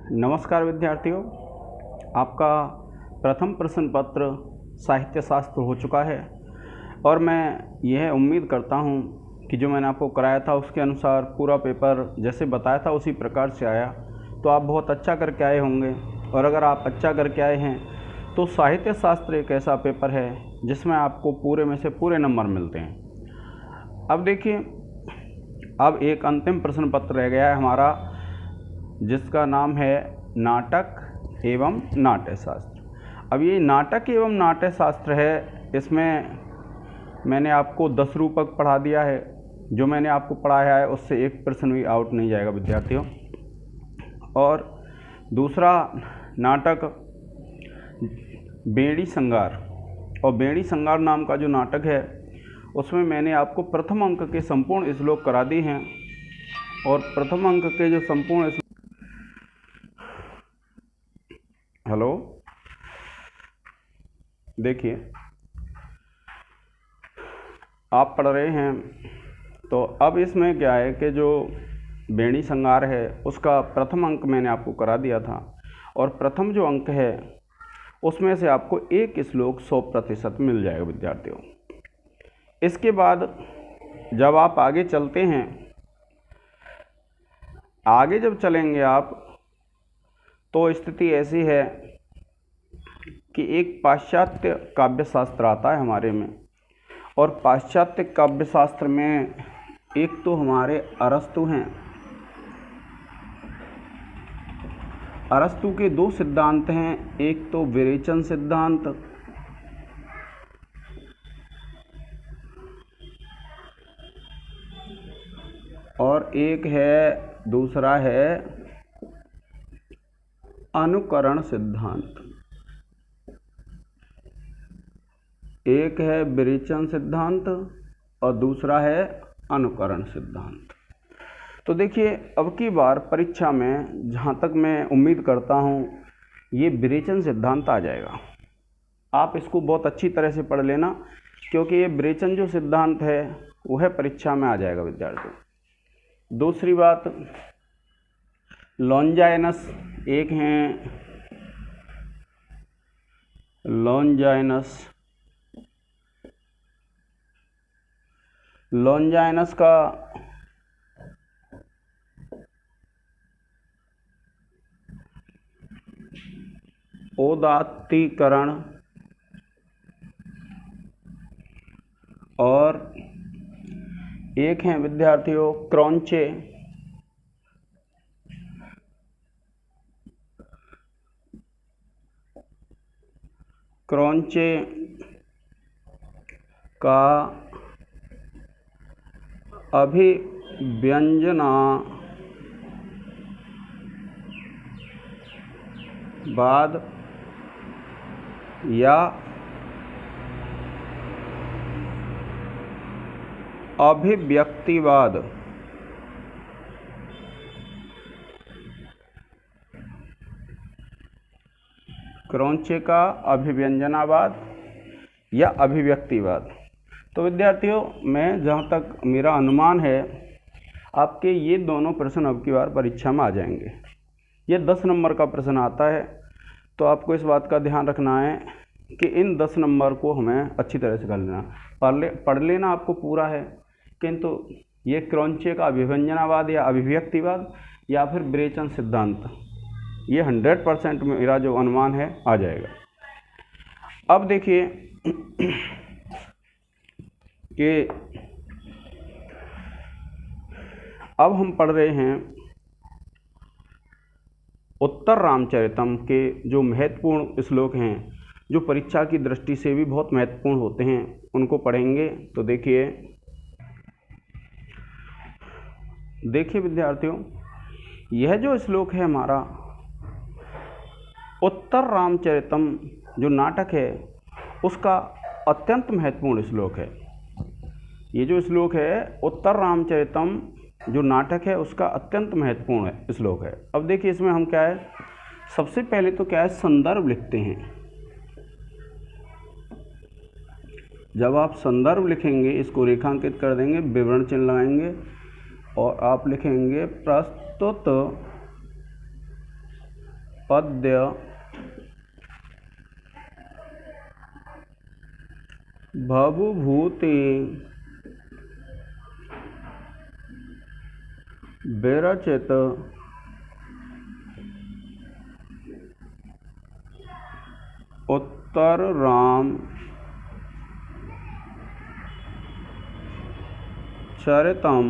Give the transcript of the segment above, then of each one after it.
नमस्कार विद्यार्थियों, आपका प्रथम प्रश्न पत्र साहित्य शास्त्र हो चुका है और मैं यह उम्मीद करता हूं कि जो मैंने आपको कराया था उसके अनुसार पूरा पेपर जैसे बताया था उसी प्रकार से आया तो आप बहुत अच्छा करके आए होंगे। और अगर आप अच्छा करके आए हैं तो साहित्य शास्त्र एक ऐसा पेपर है जिसमें आपको पूरे में से पूरे नंबर मिलते हैं। अब देखिए, अब एक अंतिम प्रश्न पत्र रह गया है हमारा, जिसका नाम है नाटक एवं नाट्य शास्त्र। अब ये नाटक एवं नाट्य शास्त्र है, इसमें मैंने आपको 10 रूपक पढ़ा दिया है। जो मैंने आपको पढ़ाया है उससे एक प्रश्न भी आउट नहीं जाएगा विद्यार्थियों। और दूसरा नाटक बेड़ी संगार, और बेड़ी संगार नाम का जो नाटक है उसमें मैंने आपको प्रथम अंक के संपूर्ण श्लोक करा दिए हैं। और प्रथम अंक के जो संपूर्ण हेलो, देखिए आप पढ़ रहे हैं तो अब इसमें क्या है कि जो बेड़ी संगार है उसका प्रथम अंक मैंने आपको करा दिया था और प्रथम जो अंक है उसमें से आपको एक श्लोक 100% मिल जाएगा विद्यार्थियों। इसके बाद जब आप आगे चलते हैं, आगे जब चलेंगे आप तो स्थिति ऐसी है कि एक पाश्चात्य काव्यशास्त्र आता है हमारे में, और पाश्चात्य काव्यशास्त्र में एक तो हमारे अरस्तु हैं। अरस्तु के 2 सिद्धांत हैं, एक तो विरेचन सिद्धांत और एक है दूसरा है अनुकरण सिद्धांत। एक है विरेचन सिद्धांत और दूसरा है अनुकरण सिद्धांत। तो देखिए, अब की बार परीक्षा में जहाँ तक मैं उम्मीद करता हूँ ये विरेचन सिद्धांत आ जाएगा। आप इसको बहुत अच्छी तरह से पढ़ लेना, क्योंकि ये विरेचन जो सिद्धांत है वह परीक्षा में आ जाएगा विद्यार्थी। दूसरी बात, लॉन्जाइनस एक हैं, लॉन्जाइनस का उदात्तीकरण और एक हैं विद्यार्थियों क्रॉन्चे। क्रॉन्चे का अभिव्यंजनावाद या अभिव्यक्तिवाद। क्रॉन्चे का अभिव्यंजनावाद या अभिव्यक्तिवाद। तो विद्यार्थियों, मैं जहाँ तक मेरा अनुमान है आपके ये दोनों प्रश्न अब की बार परीक्षा में आ जाएंगे। ये 10 नंबर का प्रश्न आता है, तो आपको इस बात का ध्यान रखना है कि इन 10 नंबर को हमें अच्छी तरह से कर लेना। पढ़ लेना आपको पूरा है, किंतु ये क्रॉन्चे का अभिव्यंजनावाद या अभिव्यक्तिवाद या फिर विरेचन सिद्धांत, ये 100% मेरा जो अनुमान है आ जाएगा। अब देखिए कि अब हम पढ़ रहे हैं उत्तर रामचरितम के जो महत्वपूर्ण श्लोक हैं, जो परीक्षा की दृष्टि से भी बहुत महत्वपूर्ण होते हैं, उनको पढ़ेंगे। तो देखिए विद्यार्थियों, यह जो श्लोक है हमारा उत्तर रामचरितम जो नाटक है उसका अत्यंत महत्वपूर्ण श्लोक है। ये जो श्लोक है उत्तर रामचरितम जो नाटक है उसका अत्यंत महत्वपूर्ण श्लोक है। अब देखिए, इसमें हम क्या है, सबसे पहले तो क्या है, संदर्भ लिखते हैं। जब आप संदर्भ लिखेंगे, इसको रेखांकित कर देंगे, विवरण चिन्ह लगाएंगे और आप लिखेंगे प्रस्तुत पद्य भवभूति विरचित उत्तर राम चरितम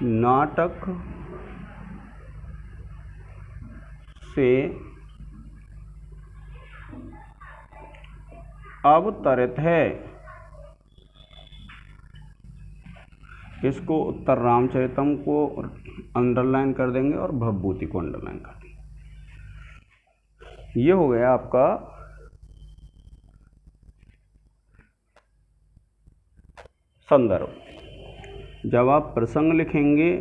नाटक से अवतरित है। इसको उत्तर रामचरितम को अंडरलाइन कर देंगे और भवभूति को अंडरलाइन कर देंगे। ये हो गया आपका संदर्भ। जब आप प्रसंग लिखेंगे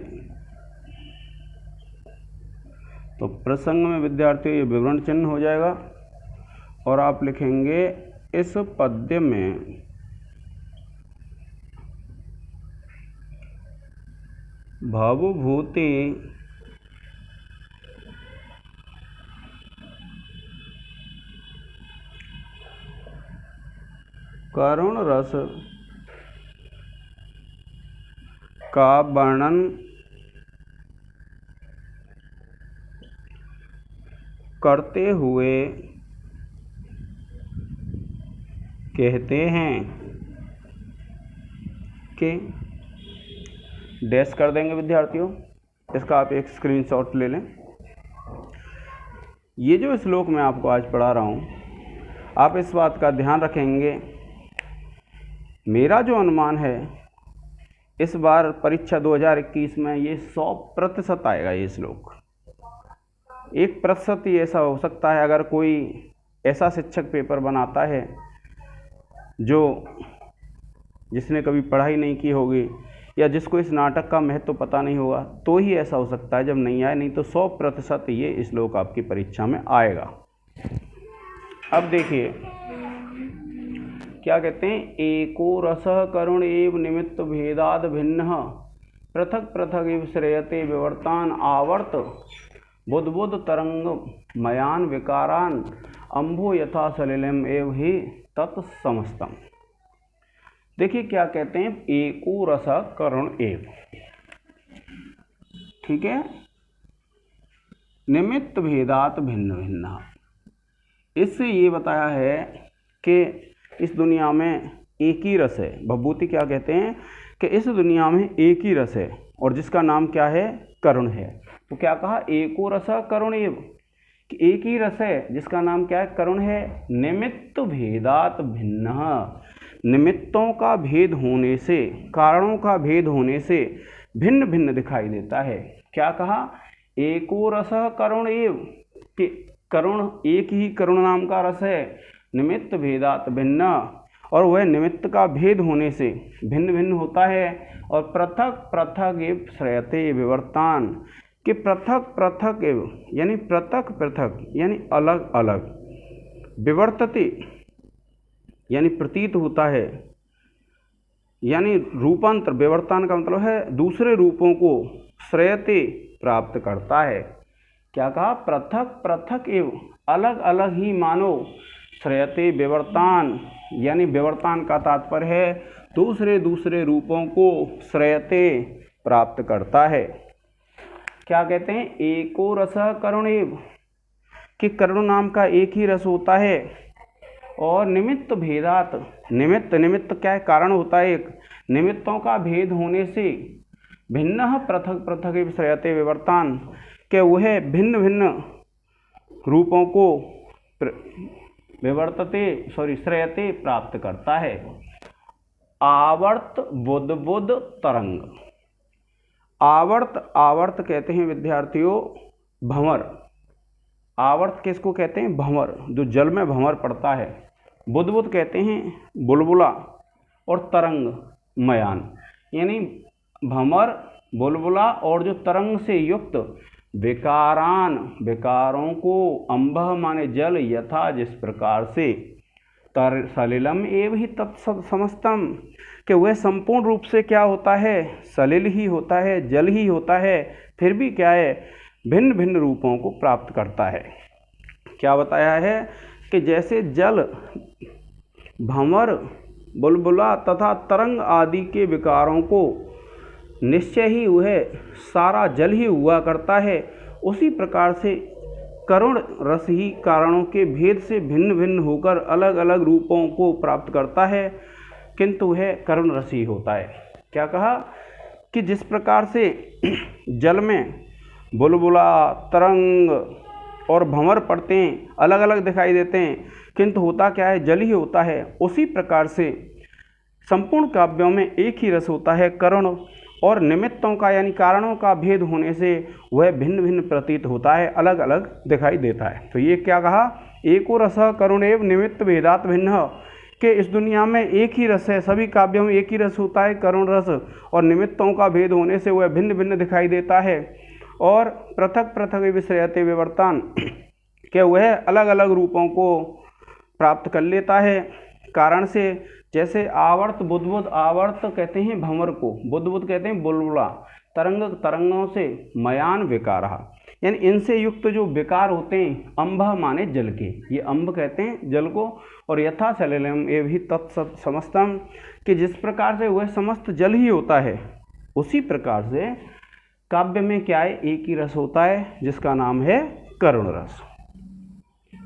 तो प्रसंग में विद्यार्थियों ये विवरण चिन्ह हो जाएगा और आप लिखेंगे इस पद्य में भवभूति करुण रस का वर्णन करते हुए कहते हैं कि डैश कर देंगे विद्यार्थियों। इसका आप एक स्क्रीनशॉट ले लें। ये जो श्लोक मैं आपको आज पढ़ा रहा हूँ, आप इस बात का ध्यान रखेंगे। मेरा जो अनुमान है इस बार परीक्षा 2021 में ये 100% आएगा। ये श्लोक 1% ही ऐसा हो सकता है अगर कोई ऐसा शिक्षक पेपर बनाता है जिसने कभी पढ़ाई नहीं की होगी या जिसको इस नाटक का महत्व पता नहीं होगा, तो ही ऐसा हो सकता है। जब नहीं आए, नहीं तो 100% ये श्लोक आपकी परीक्षा में आएगा। अब देखिए क्या कहते हैं, एको रसः करुण एव निमित्त भेदाद भिन्न पृथक पृथक इव श्रेयते विवर्तान आवर्त बुद्बुद तरंग मयान विकारान अंभो यथा सलिलम एव ही तत्समस्तम। देखिए क्या कहते हैं, एको रसः करुण एव, ठीक है, निमित्त भेदात भिन्न भिन्न। इससे ये बताया है कि इस दुनिया में एक ही रस है। भवभूति क्या कहते हैं कि इस दुनिया में एक ही रस है और जिसका नाम क्या है, करुण है। तो क्या कहा, एको रसः करुण एव, कि एक ही रस है जिसका नाम क्या है, करुण है। निमित्त भेदात भिन्न, निमित्तों का भेद होने से, कारणों का भेद होने से भिन्न भिन्न दिखाई देता है। क्या कहा, एको रसः करुण एव, कि करुण एक ही करुण नाम का रस है। निमित्त भेदात भिन्न, और वह निमित्त का भेद होने से भिन्न भिन्न होता है। और पृथक पृथक एव श्रेयते विवर्तान, कि पृथक पृथक एव यानी पृथक पृथक यानी अलग अलग, विवर्तते यानी प्रतीत होता है, यानी रूपांतर, विवर्तन का मतलब है दूसरे रूपों को श्रेयते प्राप्त करता है। क्या कहा, पृथक पृथक एव अलग अलग ही मानो, श्रेयते विवर्तान यानी विवर्तान का तात्पर्य है दूसरे दूसरे रूपों को श्रेयते प्राप्त करता है। क्या कहते हैं, एको रसः करुण एव, कि करुण नाम का एक ही रस होता है। और निमित्त भेदात, निमित्त, निमित्त क्या है, कारण होता है एक, निमित्तों का भेद होने से भिन्न पृथक पृथक एव श्रेयते विवर्तान, के वह भिन्न भिन्न रूपों को श्रेयते प्राप्त करता है। आवर्त बुद्बुद तरंग, आवर्त, आवर्त कहते हैं विद्यार्थियों भंवर। आवर्त किसको कहते हैं, भंवर, जो जल में भंवर पड़ता है। बुद्बुद कहते हैं बुलबुला, और तरंग मयान, यानी भंवर, बुलबुला और जो तरंग से युक्त विकारान, विकारों को, अंबह माने जल, यथा जिस प्रकार से, तर सलिलम एव ही तत्समस्तम, कि वह संपूर्ण रूप से क्या होता है, सलिल ही होता है, जल ही होता है, फिर भी क्या है, भिन्न भिन्न रूपों को प्राप्त करता है। क्या बताया है कि जैसे जल, भंवर, बुलबुला तथा तरंग आदि के विकारों को निश्चय ही वह सारा जल ही हुआ करता है, उसी प्रकार से करुण रस ही कारणों के भेद से भिन्न भिन्न होकर अलग अलग रूपों को प्राप्त करता है, किंतु वह करुण रस ही होता है। क्या कहा कि जिस प्रकार से जल में बुलबुला, तरंग और भंवर पड़ते हैं, अलग अलग दिखाई देते हैं, किंतु होता क्या है, जल ही होता है। उसी प्रकार से संपूर्ण काव्यों में एक ही रस होता है, करुण, और निमित्तों का यानी कारणों का भेद होने से वह भिन्न भिन्न प्रतीत होता है, अलग अलग दिखाई देता है। तो ये क्या कहा, एको रस करुणेव निमित्त भेदात भिन्न, कि इस दुनिया में एक ही रस है, सभी काव्यों में एक ही रस होता है, करुण रस, और निमित्तों का भेद होने से वह भिन्न भिन्न दिखाई देता है। और पृथक पृथक विषयते विवर्तन, कि वह अलग अलग रूपों को प्राप्त कर लेता है कारण से। जैसे आवर्त बुद्बुद, आवर्त कहते हैं भंवर को, बुद्बुद कहते हैं बुलबुला, तरंग तरंगों से, मयान विकारहा, यानी इनसे युक्त जो विकार होते हैं, अंभ माने जल के, ये अंभ कहते हैं जल को, और यथा सलिलम ये भी तत्सत समस्तम, कि जिस प्रकार से वह समस्त जल ही होता है, उसी प्रकार से काव्य में क्या है, एक ही रस होता है जिसका नाम है करुण रस।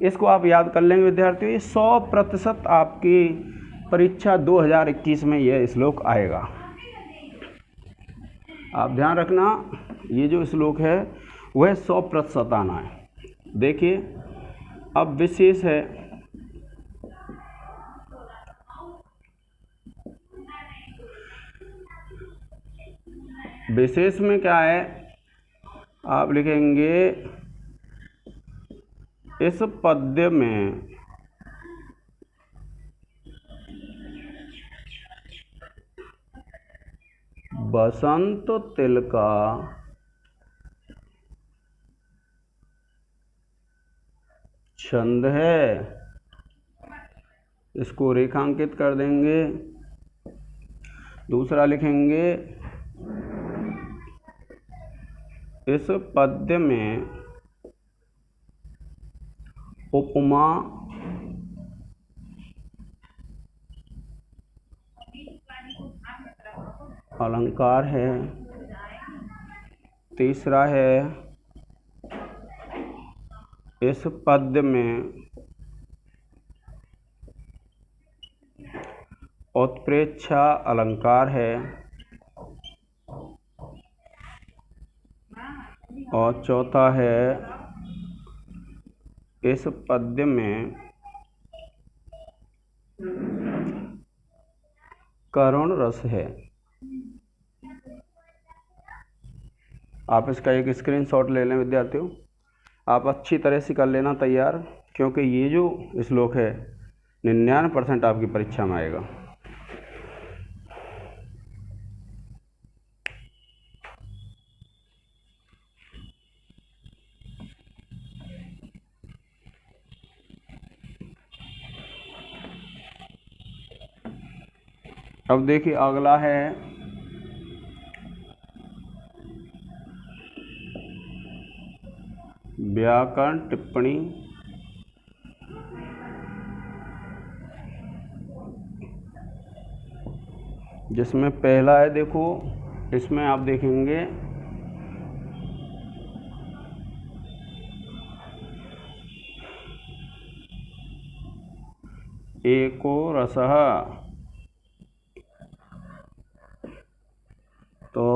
इसको आप याद कर लेंगे विद्यार्थियों, ये 100% आपकी परीक्षा 2021 में यह श्लोक आएगा। आप ध्यान रखना, ये जो श्लोक है वह 100% आना है। देखिए अब विशेष है, विशेष में क्या है, आप लिखेंगे इस पद्य में बसंत तिल का छंद है, इसको रेखांकित कर देंगे। दूसरा लिखेंगे इस पद्य में उपमा अलंकार है। तीसरा है इस पद्य में उत्प्रेक्षा अलंकार है। और चौथा है इस पद्य में करुण रस है। आप इसका एक स्क्रीनशॉट ले लें विद्यार्थियों, आप अच्छी तरह से कर लेना तैयार, क्योंकि ये जो श्लोक है 99% आपकी परीक्षा में आएगा। अब देखिए अगला है व्याकरण टिप्पणी। जिसमें पहला है, देखो इसमें आप देखेंगे एको रसः, तो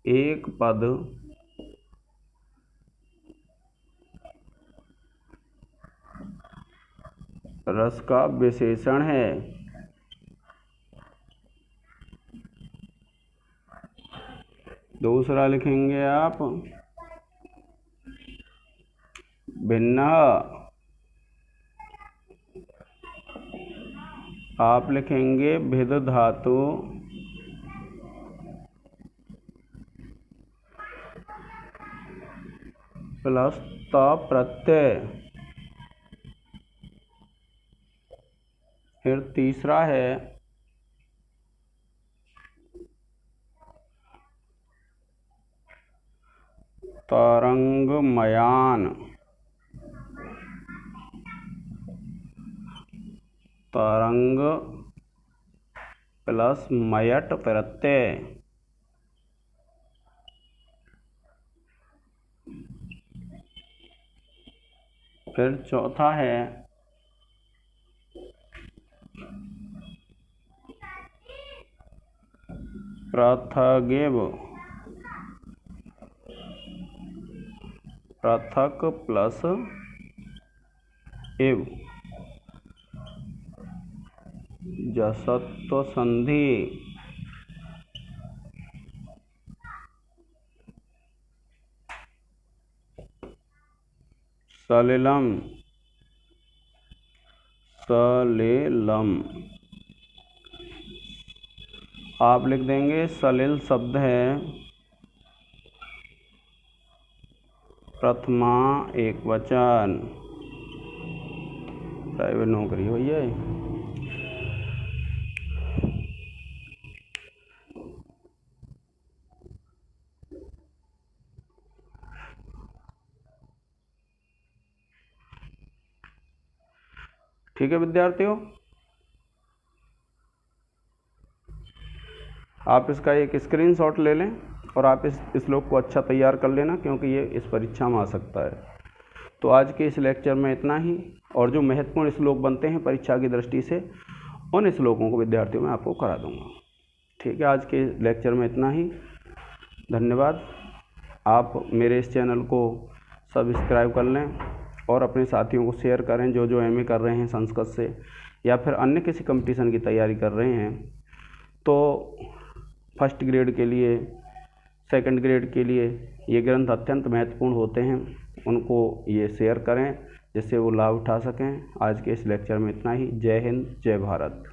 एक पद रस का विशेषण है। दूसरा लिखेंगे आप भिन्न, आप लिखेंगे भिद धातु प्लस त प्रत्यय। तीसरा है तरंगमयान। तरंग प्लस मयट प्रत्यय। फिर चौथा है पृथगेव। पृथक प्लस एव जसत्व संधि। सलिलम। सलिलम आप लिख देंगे सलिल शब्द है प्रथमा एकवचन। प्राइवेट नौकरी हो ये। ठीक है विद्यार्थियों, आप इसका एक स्क्रीनशॉट ले लें और आप इस श्लोक को अच्छा तैयार कर लेना, क्योंकि ये इस परीक्षा में आ सकता है। तो आज के इस लेक्चर में इतना ही, और जो महत्वपूर्ण श्लोक बनते हैं परीक्षा की दृष्टि से, उन श्लोकों को विद्यार्थियों में आपको करा दूंगा। ठीक है, आज के लेक्चर में इतना ही। धन्यवाद। आप मेरे इस चैनल को सब्सक्राइब कर लें और अपने साथियों को शेयर करें जो एमए कर रहे हैं संस्कृत से, या फिर अन्य किसी कंपटीशन की तैयारी कर रहे हैं। तो फर्स्ट ग्रेड के लिए, सेकंड ग्रेड के लिए ये ग्रंथ अत्यंत महत्वपूर्ण होते हैं, उनको ये शेयर करें जिससे वो लाभ उठा सकें। आज के इस लेक्चर में इतना ही। जय हिंद, जय भारत।